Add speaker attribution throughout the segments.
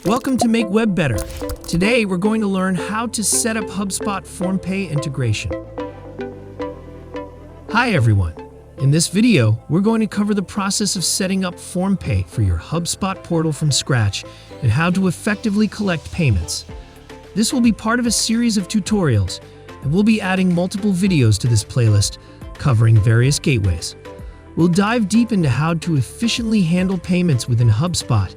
Speaker 1: Welcome to Make Web Better. Today we're going to learn how to set up HubSpot FormPay integration. Hi everyone. In this video, we're going to cover the process of setting up FormPay for your HubSpot portal from scratch and how to effectively collect payments. This will be part of a series of tutorials, and we'll be adding multiple videos to this playlist covering various gateways. We'll dive deep into how to efficiently handle payments within HubSpot,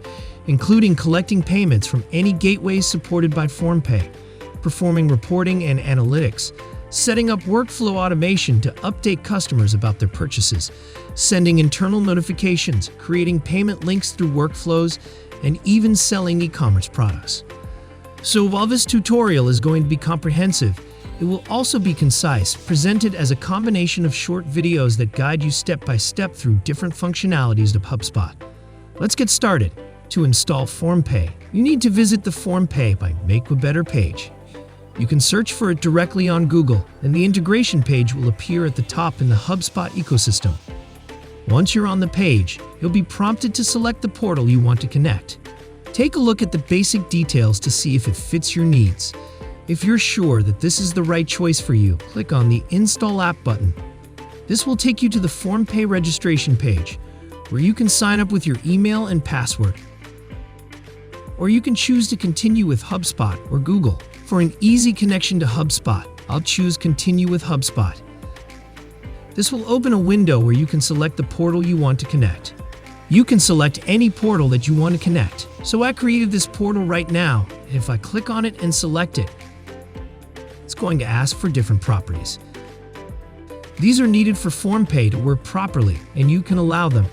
Speaker 1: including collecting payments from any gateways supported by FormPay, performing reporting and analytics, setting up workflow automation to update customers about their purchases, sending internal notifications, creating payment links through workflows, and even selling e-commerce products. So while this tutorial is going to be comprehensive, it will also be concise, presented as a combination of short videos that guide you step by step through different functionalities of HubSpot. Let's get started. To install FormPay, you need to visit the FormPay by Make Web Better page. You can search for it directly on Google, and the integration page will appear at the top in the HubSpot ecosystem. Once you're on the page, you'll be prompted to select the portal you want to connect. Take a look at the basic details to see if it fits your needs. If you're sure that this is the right choice for you, click on the Install App button. This will take you to the FormPay registration page, where you can sign up with your email and password. Or you can choose to continue with HubSpot or Google. For an easy connection to HubSpot, I'll choose Continue with HubSpot. This will open a window where you can select the portal you want to connect. You can select any portal that you want to connect. So I created this portal right now, and if I click on it and select it, it's going to ask for different properties. These are needed for FormPay to work properly, and you can allow them.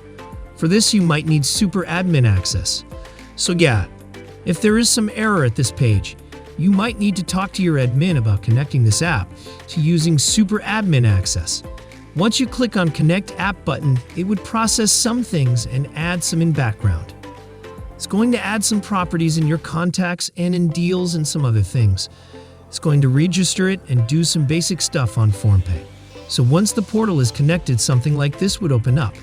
Speaker 1: For this, you might need super admin access. So yeah, if there is some error at this page, you might need to talk to your admin about connecting this app to using super admin access. Once you click on Connect App button, it would process some things and add some in background. It's going to add some properties in your contacts and in deals and some other things. It's going to register it and do some basic stuff on FormPay. So once the portal is connected, something like this would open up.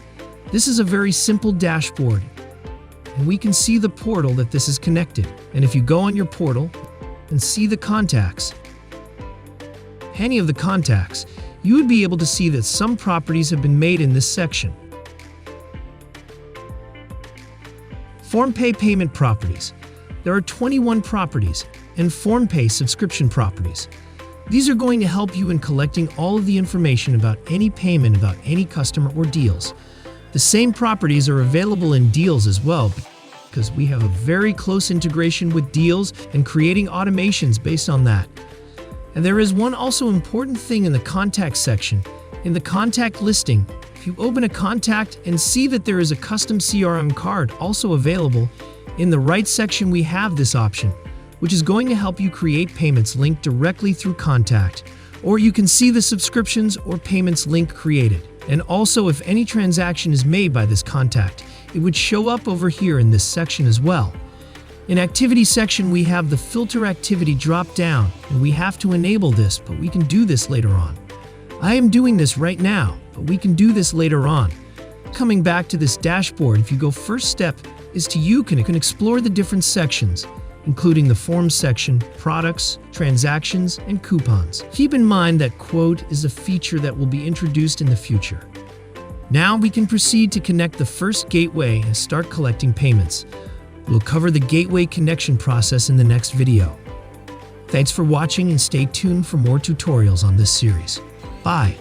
Speaker 1: This is a very simple dashboard, and we can see the portal that this is connected. And if you go on your portal and see the contacts, any of the contacts, you would be able to see that some properties have been made in this section. FormPay payment properties. There are 21 properties, and FormPay subscription properties. These are going to help you in collecting all of the information about any payment about any customer or deals. The same properties are available in deals as well, because we have a very close integration with deals and creating automations based on that. And there is one also important thing in the contact section. In the contact listing, if you open a contact and see that there is a custom CRM card also available, in the right section we have this option, which is going to help you create payments linked directly through contact. Or you can see the subscriptions or payments link created. And also, if any transaction is made by this contact, it would show up over here in this section as well. In Activity section, we have the Filter Activity drop down, and we have to enable this, but we can do this later on. I am doing this right now, but we can do this later on. Coming back to this dashboard, if you go first step is to you can explore the different sections, including the Forms section, Products, Transactions, and Coupons. Keep in mind that Quote is a feature that will be introduced in the future. Now we can proceed to connect the first gateway and start collecting payments. We'll cover the gateway connection process in the next video. Thanks for watching and stay tuned for more tutorials on this series. Bye.